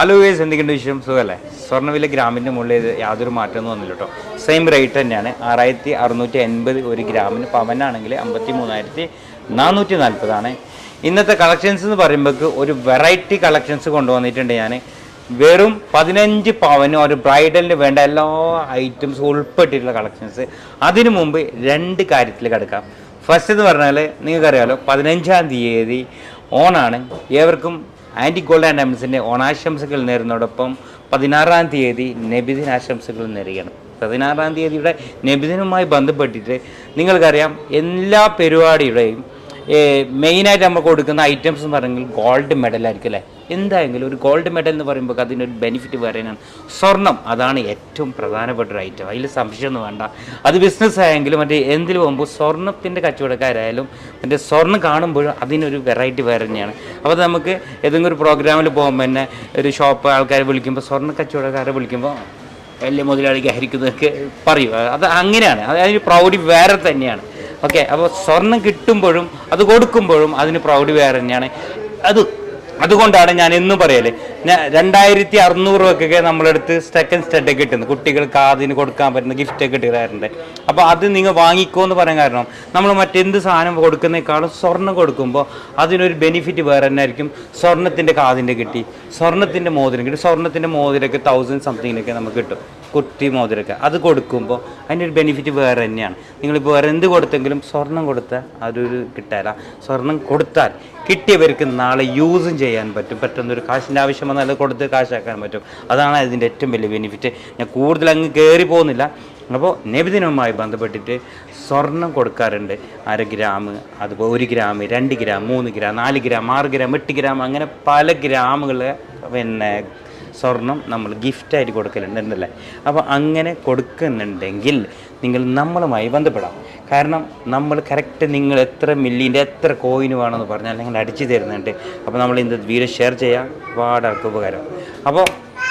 Hello guys, എന്തൊക്കെയുണ്ട് വിഷയം? സുഖമല്ലേ? സ്വർണ്ണവില ഗ്രാമിൻ്റെ മുകളിൽ യാതൊരു മാറ്റമൊന്നും വന്നില്ല കേട്ടോ. സെയിം റേറ്റ് തന്നെയാണ്. 6680 ഒരു ഗ്രാമിന്. പവനാണെങ്കിൽ 53,440 ഇന്നത്തെ കളക്ഷൻസ് എന്ന് പറയുമ്പോൾ ഒരു വെറൈറ്റി കളക്ഷൻസ് കൊണ്ടുവന്നിട്ടുണ്ട് ഞാൻ. വെറും 15 പവന് ഒരു ബ്രൈഡലിന് വേണ്ട എല്ലാ ഐറ്റംസും ഉൾപ്പെട്ടിട്ടുള്ള കളക്ഷൻസ്. അതിനു മുമ്പ് രണ്ട് കാര്യത്തിൽ കിടക്കാം. ഫസ്റ്റ് എന്ന് പറഞ്ഞാൽ നിങ്ങൾക്കറിയാമല്ലോ, 15-ാം തീയതി ഓണാണ്. ഏവർക്കും ആൻറ്റി ഗോൾഡ് ആൻഡ് ഡയമണ്ട്സിൻ്റെ ഓണാശംസകൾ നേരുന്നതോടൊപ്പം 16-ാം തീയതി നബിദിനാശംസകൾ നേരുകയാണ്. 16-ാം തീയതിയുടെ നബിദിനുമായി ബന്ധപ്പെട്ടിട്ട് നിങ്ങൾക്കറിയാം, എല്ലാ പരിപാടിയുടെയും മെയിനായിട്ട് നമ്മൾ കൊടുക്കുന്ന ഐറ്റംസ് എന്ന് പറഞ്ഞെങ്കിൽ ഗോൾഡ് മെഡലായിരിക്കും അല്ലേ. എന്തായെങ്കിലും ഒരു ഗോൾഡ് മെഡൽ എന്ന് പറയുമ്പോൾ അതിനൊരു ബെനിഫിറ്റ് പറയാനാണ്. സ്വർണം അതാണ് ഏറ്റവും പ്രധാനപ്പെട്ട ഒരു ഐറ്റം, അതിൽ സംശയമൊന്നും വേണ്ട. അത് ബിസിനസ് ആയെങ്കിലും മറ്റേ എന്തിൽ പോകുമ്പോൾ സ്വർണ്ണത്തിൻ്റെ കച്ചവടക്കാരായാലും മറ്റേ സ്വർണ്ണം കാണുമ്പോഴും അതിനൊരു വെറൈറ്റി വേറെ തന്നെയാണ്. അപ്പോൾ നമുക്ക് ഏതെങ്കിലും ഒരു പ്രോഗ്രാമിൽ പോകുമ്പോൾ തന്നെ ഒരു ഷോപ്പ് ആൾക്കാരെ വിളിക്കുമ്പോൾ, സ്വർണ്ണ കച്ചവടക്കാരെ വിളിക്കുമ്പോൾ വലിയ മുതലാളിക്ക് ഹരിക്കുന്നതൊക്കെ പറയും. അത് അങ്ങനെയാണ്, അതിന് പ്രൗഢി വേറെ തന്നെയാണ്. ഓക്കെ, അപ്പോൾ സ്വർണം കിട്ടുമ്പോഴും അത് കൊടുക്കുമ്പോഴും അതിന് പ്രൗഢി വേറെ തന്നെയാണ്. അതുകൊണ്ടാണ് ഞാൻ എന്നും പറയല്, 2600 രൂപയ്ക്കൊക്കെ നമ്മളെടുത്ത് സെക്കൻഡ് സ്റ്റഡൊക്കെ കിട്ടുന്നത്, കുട്ടികൾക്ക് അതിന് കൊടുക്കാൻ പറ്റുന്ന ഗിഫ്റ്റൊക്കെ കിട്ടാറുണ്ട്. അപ്പോൾ അത് നിങ്ങൾ വാങ്ങിക്കോ എന്ന് പറയാൻ കാരണം, നമ്മൾ മറ്റെന്ത് സാധനം കൊടുക്കുന്നേക്കാളും സ്വർണ്ണം കൊടുക്കുമ്പോൾ അതിനൊരു ബെനിഫിറ്റ് വേറെ തന്നെ ആയിരിക്കും. സ്വർണ്ണത്തിൻ്റെ കാതിൻ്റെ കിട്ടി, സ്വർണ്ണത്തിൻ്റെ മോതിരം കിട്ടി. സ്വർണ്ണത്തിൻ്റെ മോതിരമൊക്കെ 1000 സംതിങ്ങിനൊക്കെ നമുക്ക് കിട്ടും, കുട്ടി മോതിരമൊക്കെ. അത് കൊടുക്കുമ്പോൾ അതിൻ്റെ ഒരു ബെനിഫിറ്റ് വേറെ തന്നെയാണ്. നിങ്ങളിപ്പോൾ വേറെ എന്ത് കൊടുത്തെങ്കിലും സ്വർണം കൊടുത്താൽ അതൊരു കിട്ടാല. സ്വർണം കൊടുത്താൽ കിട്ടിയവർക്ക് നാളെ യൂസും ചെയ്യാൻ പറ്റും. പെട്ടെന്നൊരു കാശിൻ്റെ ആവശ്യം വന്നാൽ കൊടുത്ത് കാശാക്കാൻ പറ്റും. അതാണ് അതിൻ്റെ ഏറ്റവും വലിയ ബെനിഫിറ്റ്. ഞാൻ കൂടുതൽ അങ്ങ് കയറി പോകുന്നില്ല. അപ്പോൾ നബിദിനവുമായി ബന്ധപ്പെട്ടിട്ട് സ്വർണം കൊടുക്കാറുണ്ട്. 1/2 ഗ്രാം, അതുപോലെ 1 gram, 2 gram, 3 gram, 4 gram, 6 gram, 8 gram, അങ്ങനെ പല ഗ്രാമുകൾ സ്വർണം നമ്മൾ ഗിഫ്റ്റായിട്ട് കൊടുക്കലുണ്ട് എന്നല്ലേ. അപ്പോൾ അങ്ങനെ കൊടുക്കുന്നുണ്ടെങ്കിൽ നിങ്ങൾ നമ്മളുമായി ബന്ധപ്പെടാം. കാരണം നമ്മൾ കറക്റ്റ് നിങ്ങൾ എത്ര മില്ലിൻ്റെ എത്ര കോയിന് വേണമെന്ന് പറഞ്ഞാൽ നിങ്ങൾ അടിച്ചു തരുന്നുണ്ട്. അപ്പോൾ നമ്മൾ ഇന്ന് വീഡിയോ ഷെയർ ചെയ്യാം, ഒരുപാട് ഉപകാരം. അപ്പോൾ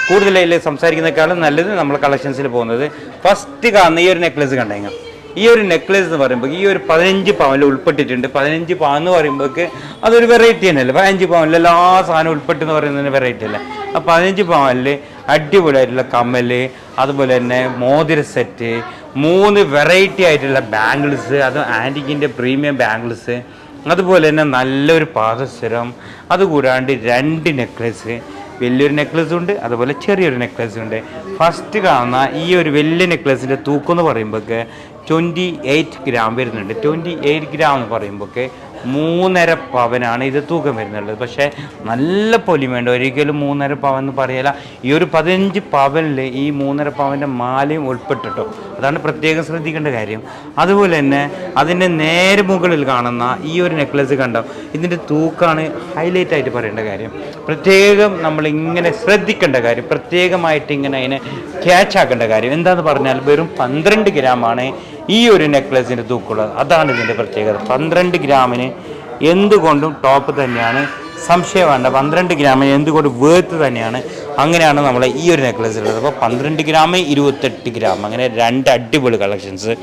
കൂടുതലായി സംസാരിക്കുന്നതിനേക്കാളും നല്ലത് നമ്മൾ കളക്ഷൻസിൽ പോകുന്നത്. ഫസ്റ്റ് കാണുന്ന ഈ ഒരു നെക്ലസ് കണ്ടെങ്കിൽ, ഈ ഒരു നെക്ലസ് എന്ന് പറയുമ്പോൾ ഈ ഒരു 15 പവനിൽ ഉൾപ്പെട്ടിട്ടുണ്ട്. 15 പവൻ എന്ന് പറയുമ്പോഴേക്ക് അതൊരു വെറൈറ്റി തന്നെയല്ലേ. 15 പവനിൽ എല്ലാ സാധനവും ഉൾപ്പെട്ടെന്ന് പറയുന്നതിന് വെറൈറ്റി അല്ലേ. ആ 15 പവനിൽ അടിപൊളിയായിട്ടുള്ള കമ്മൽ, അതുപോലെ തന്നെ മോതിര സെറ്റ്, 3 വെറൈറ്റി ആയിട്ടുള്ള ബാംഗിൾസ്, അത് ആൻറ്റിക്കിൻ്റെ പ്രീമിയം ബാംഗിൾസ്, അതുപോലെ തന്നെ നല്ലൊരു പാദസരം, അതുകൂടാണ്ട് 2 നെക്ലസ്, വലിയൊരു നെക്ലസ് ഉണ്ട്, അതുപോലെ ചെറിയൊരു നെക്ലസ് ഉണ്ട്. ഫസ്റ്റ് കാണുന്ന ഈ ഒരു വലിയ നെക്ലസിൻ്റെ തൂക്കം എന്ന് പറയുമ്പോഴേക്ക് 28 ഗ്രാം വരുന്നുണ്ട്. 28 ഗ്രാം എന്ന് പറയുമ്പോഴേക്ക് 3.5 പവനാണ് ഇത് തൂക്കം വരുന്നുള്ളത്. പക്ഷേ നല്ല പൊലിമയുണ്ട്, ഒരിക്കലും 3.5 പവൻ എന്ന് പറയല. ഈ ഒരു 15 പവനിൽ ഈ 3.5 പവൻ്റെ മാലയും ഉൾപ്പെട്ടിട്ടോ, അതാണ് പ്രത്യേകം ശ്രദ്ധിക്കേണ്ട കാര്യം. അതുപോലെ തന്നെ അതിൻ്റെ നേരെ മുകളിൽ കാണുന്ന ഈ ഒരു നെക്ലസ് കണ്ടോ, ഇതിൻ്റെ തൂക്കമാണ് ഹൈലൈറ്റ് ആയിട്ട് പറയേണ്ട കാര്യം. പ്രത്യേകം നമ്മളിങ്ങനെ ശ്രദ്ധിക്കേണ്ട കാര്യം, പ്രത്യേകമായിട്ട് ഇങ്ങനെ അതിനെ ക്യാച്ച് ആക്കേണ്ട കാര്യം എന്താണെന്ന് പറഞ്ഞാൽ, വെറും 12 ഗ്രാമാണ് ഈ ഒരു നെക്ലസിൻ്റെ തൂക്കമുള്ളത്. അതാണ് ഇതിൻ്റെ പ്രത്യേകത. 12 ഗ്രാമിന് എന്തുകൊണ്ടും ടോപ്പ് തന്നെയാണ്, സംശയം വേണ്ട. 12 ഗ്രാമിന് എന്തുകൊണ്ട് വേർത്ത് തന്നെയാണ്. അങ്ങനെയാണ് നമ്മൾ ഈ ഒരു നെക്ലസ് ഉള്ളത്. അപ്പോൾ 12 ഗ്രാം, 28 ഗ്രാം, അങ്ങനെ 2 അടിപൊളി കളക്ഷൻസ്.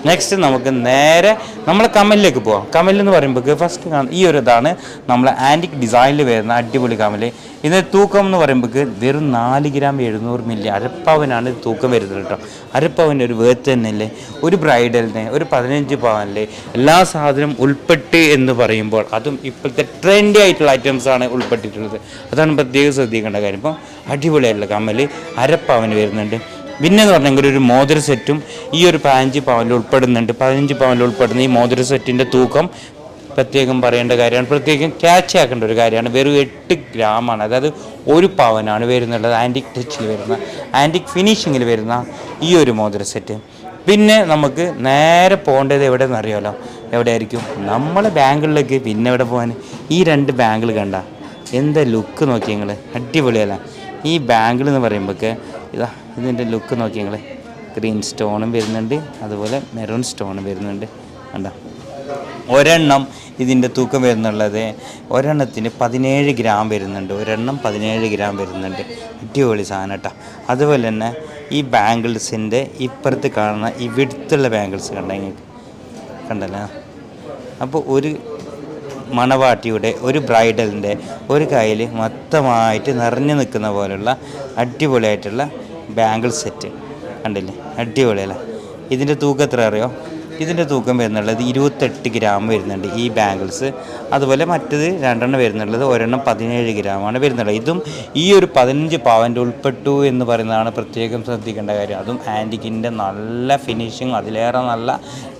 നെക്സ്റ്റ് നമുക്ക് നേരെ നമ്മൾ കമ്മലിലേക്ക് പോകാം. കമ്മലെന്ന് പറയുമ്പോൾ ഫസ്റ്റ് ഈ ഒരു ഇതാണ് നമ്മൾ ആൻറ്റിക് ഡിസൈനിൽ വരുന്ന അടിപൊളി കമ്മൽ. ഇതിൻ്റെ തൂക്കം എന്ന് പറയുമ്പോൾ വെറും 4 ഗ്രാം 700 മില്ലി, അരപ്പവനാണ് തൂക്കം വരുന്നത് കേട്ടോ. അരപ്പവന് ഒരു വേർത്ത് തന്നെയല്ലേ. ഒരു ബ്രൈഡലിന് ഒരു 15 പവനിൽ എല്ലാ സാധനവും ഉൾപ്പെട്ട് എന്ന് പറയുമ്പോൾ, അതും ഇപ്പോഴത്തെ ട്രെൻഡി ആയിട്ടുള്ള ഐറ്റംസാണ് ഉൾപ്പെട്ടിട്ടുള്ളത്. അതാണ് പ്രത്യേകം ശ്രദ്ധിക്കേണ്ട കാര്യം. ഇപ്പം അടിപൊളിയായിട്ടുള്ള കമ്മൽ അരപ്പവന് വരുന്നുണ്ട്. പിന്നെന്ന് പറഞ്ഞെങ്കിൽ ഒരു മോതിര സെറ്റും ഈ ഒരു 15 പവനിൽ ഉൾപ്പെടുന്നുണ്ട്. 15 പവനിൽ ഉൾപ്പെടുന്ന ഈ മോതിര സെറ്റിൻ്റെ തൂക്കം പ്രത്യേകം പറയേണ്ട കാര്യമാണ്, പ്രത്യേകം ക്യാച്ച് ആക്കേണ്ട ഒരു കാര്യമാണ്. വെറും 8 ഗ്രാമാണ്, അതായത് 1 പവനാണ് വരുന്നുള്ളത്. ആൻറ്റിക് ടച്ചിൽ വരുന്ന, ആൻറ്റിക് ഫിനിഷിങ്ങിൽ വരുന്ന ഈ ഒരു മോതിര സെറ്റ്. പിന്നെ നമുക്ക് നേരെ പോകേണ്ടത് എവിടെ നിന്ന് അറിയാമല്ലോ, എവിടെയായിരിക്കും നമ്മളെ ബാങ്കിളിലേക്ക്. പിന്നെ എവിടെ പോകാൻ, ഈ 2 ബാങ്കിൾ കണ്ട എന്താ ലുക്ക് നോക്കി നിങ്ങൾ, അടിപൊളിയല്ല. ഈ ബാങ്കിൾ എന്ന് പറയുമ്പോഴൊക്കെ ഇതിൻ്റെ ലുക്ക് നോക്കി നിങ്ങൾ, ഗ്രീൻ സ്റ്റോണും വരുന്നുണ്ട്, അതുപോലെ മെറൂൺ സ്റ്റോണും വരുന്നുണ്ട്. കണ്ട ഒരെണ്ണം ഇതിൻ്റെ തൂക്കം വരുന്നുള്ളത്, ഒരെണ്ണത്തിന് 17 ഗ്രാം വരുന്നുണ്ട്. ഒരെണ്ണം 17 ഗ്രാം വരുന്നുണ്ട്. അടിപൊളി സാധനം കേട്ടോ. അതുപോലെ തന്നെ ഈ ബാംഗിൾസിൻ്റെ ഇപ്പുറത്ത് കാണുന്ന ഈ വിടുത്തുള്ള ബാംഗിൾസ് കണ്ടല്ലോ. അപ്പോൾ ഒരു മണവാട്ടിയുടെ ഒരു ബ്രൈഡലിൻ്റെ ഒരു കയ്യിൽ മൊത്തമായിട്ട് നിറഞ്ഞു നിൽക്കുന്ന പോലുള്ള അടിപൊളിയായിട്ടുള്ള ബാംഗിൾ സെറ്റ് കണ്ടില്ലേ, അടിപൊളിയല്ലേ. ഇതിൻ്റെ തൂക്കം എത്ര അറിയോ? ഇതിൻ്റെ തൂക്കം വരുന്നുള്ളത് 28 ഗ്രാം വരുന്നുണ്ട് ഈ ബാംഗിൾസ്. അതുപോലെ മറ്റത് രണ്ടെണ്ണം വരുന്നുള്ളത് ഒരെണ്ണം 17 ഗ്രാമാണ് വരുന്നുള്ളത്. ഇതും ഈ ഒരു 15 പവൻ്റെ ഉൾപ്പെട്ടു എന്ന് പറയുന്നതാണ് പ്രത്യേകം ശ്രദ്ധിക്കേണ്ട കാര്യം. അതും ആൻറ്റിക്കിൻ്റെ നല്ല ഫിനിഷിങ്, അതിലേറെ നല്ല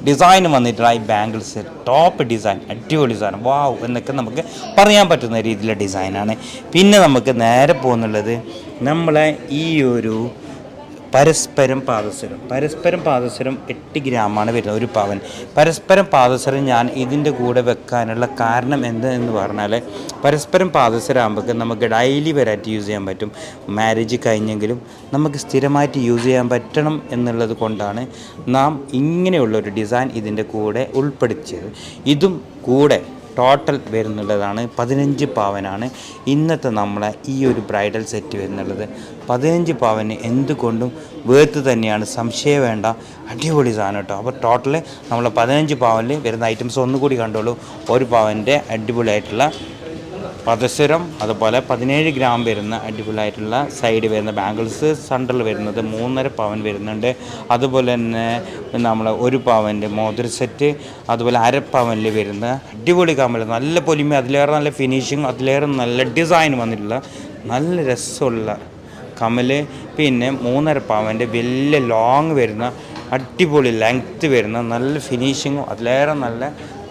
ഡിസൈൻ വന്നിട്ടുള്ള ഈ ബാംഗിൾസ് ടോപ്പ് ഡിസൈൻ, അടിപൊളി സാധനം, വാവ് എന്നൊക്കെ നമുക്ക് പറയാൻ പറ്റുന്ന രീതിയിലുള്ള ഡിസൈനാണ്. പിന്നെ നമുക്ക് നേരെ പോകുന്നുള്ളത് നമ്മളെ ഈ ഒരു പരസ്പരം പാദസരം 8 ഗ്രാമാണ് വരുന്നത് ഒരു പവൻ. പരസ്പരം പാദസരം ഞാൻ ഇതിൻ്റെ കൂടെ വെക്കാനുള്ള കാരണം എന്തെന്ന് പറഞ്ഞാൽ, പരസ്പരം പാദസരം ആകുമ്പോൾ നമുക്ക് ഡെയിലി വെറൈറ്റി യൂസ് ചെയ്യാൻ പറ്റും. മാരേജ് കഴിഞ്ഞെങ്കിലും നമുക്ക് സ്ഥിരമായിട്ട് യൂസ് ചെയ്യാൻ പറ്റണം എന്നുള്ളത് കൊണ്ടാണ് നാം ഇങ്ങനെയുള്ളൊരു ഡിസൈൻ ഇതിൻ്റെ കൂടെ ഉൾപ്പെടുത്തിയത്. ഇതും കൂടെ ടോട്ടൽ വരുന്നുള്ളതാണ് 15 പവനാണ് ഇന്നത്തെ നമ്മളെ ഈ ഒരു ബ്രൈഡൽ സെറ്റ് വരുന്നുള്ളത്. 15 പവന് എന്തുകൊണ്ടും വേർത്ത് തന്നെയാണ്, സംശയം വേണ്ട. അടിപൊളി സാധനം കേട്ടോ. അപ്പോൾ ടോട്ടൽ നമ്മൾ 15 പവനിൽ വരുന്ന ഐറ്റംസ് ഒന്നുകൂടി കണ്ടോളൂ. ഒരു പവൻ്റെ അടിപൊളിയായിട്ടുള്ള പദസരം, അതുപോലെ 17 ഗ്രാം വരുന്ന അടിപൊളിയായിട്ടുള്ള സൈഡ് വരുന്ന ബാംഗിൾസ്, സെൻറ്ററിൽ വരുന്നത് 3.5 പവൻ വരുന്നുണ്ട്. അതുപോലെ തന്നെ നമ്മൾ ഒരു പവൻ്റെ മോതിര സെറ്റ്, അതുപോലെ അര പവനിൽ വരുന്ന അടിപൊളി കമ്മൽ, നല്ല പൊലിമ, അതിലേറെ നല്ല ഫിനിഷിങ്, അതിലേറെ നല്ല ഡിസൈൻ വന്നിട്ടുള്ള നല്ല രസമുള്ള കമ്മൽ. പിന്നെ 3.5 പവൻ്റെ വലിയ ലോങ് വരുന്ന അടിപൊളി ലെങ്ത്ത് വരുന്ന നല്ല ഫിനിഷിങ്ങും അതിലേറെ നല്ല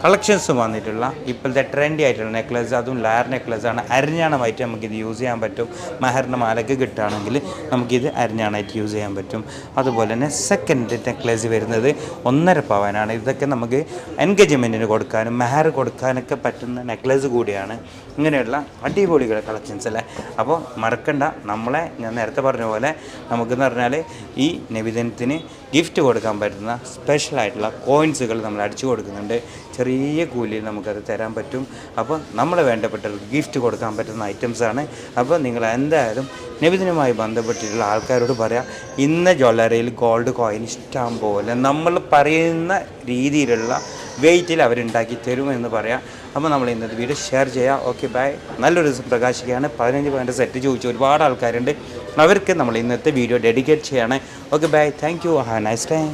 കളക്ഷൻസും വന്നിട്ടുള്ള ഇപ്പോഴത്തെ ട്രെൻഡി ആയിട്ടുള്ള നെക്ലസ്, അതും ലെയർ നെക്ലസ്സാണ്. അരിഞ്ഞാണമായിട്ട് നമുക്കിത് യൂസ് ചെയ്യാൻ പറ്റും. മെഹറിൻ്റെ മാലയ്ക്ക് കിട്ടുകയാണെങ്കിൽ നമുക്കിത് അരിഞ്ഞാണായിട്ട് യൂസ് ചെയ്യാൻ പറ്റും. അതുപോലെ തന്നെ സെക്കൻഡ് നെക്ലസ് വരുന്നത് 1.5 പവനാണ്. ഇതൊക്കെ നമുക്ക് എൻഗേജ്മെൻറ്റിന് കൊടുക്കാനും മെഹർ കൊടുക്കാനൊക്കെ പറ്റുന്ന നെക്ലസ് കൂടിയാണ്. ഇങ്ങനെയുള്ള അടിപൊളി കളക്ഷൻസ് അല്ലേ. അപ്പോൾ മറക്കണ്ട, നമ്മളെ ഞാൻ നേരത്തെ പറഞ്ഞ പോലെ നമുക്കെന്ന് പറഞ്ഞാൽ ഈ നബിദിനത്തിന് ഗിഫ്റ്റ് കൊടുക്കാൻ പറ്റുന്ന സ്പെഷ്യലായിട്ടുള്ള കോയിൻസുകൾ നമ്മൾ അടിച്ചു കൊടുക്കുന്നുണ്ട്. ചെറിയ കൂലിയിൽ നമുക്കത് തരാൻ പറ്റും. അപ്പോൾ നമ്മൾ വേണ്ടപ്പെട്ടവർക്ക് ഗിഫ്റ്റ് കൊടുക്കാൻ പറ്റുന്ന ഐറ്റംസാണ്. അപ്പോൾ നിങ്ങൾ എന്തായാലും നബിദിനുമായി ബന്ധപ്പെട്ടിട്ടുള്ള ആൾക്കാരോട് പറയാം, ഇന്ന ജ്വല്ലറിയിൽ ഗോൾഡ് കോയിൻ ഇഷ്ടം പോലെ നമ്മൾ പറയുന്ന രീതിയിലുള്ള വെയിറ്റിൽ അവരുണ്ടാക്കി തരുമെന്ന് പറയാം. അപ്പോൾ നമ്മൾ ഇന്നത്തെ വീഡിയോ ഷെയർ ചെയ്യാം. Okay bye. നല്ലൊരു ദിവസം പ്രകാശിക്കുകയാണ്. 15 പവൻ്റെ സെറ്റ് ചോദിച്ച ഒരുപാട് ആൾക്കാരുണ്ട്. അവർക്ക് നമ്മൾ ഇന്നത്തെ വീഡിയോ ഡെഡിക്കേറ്റ് ചെയ്യാണ്. Okay bye. Thank you. Have A nice time.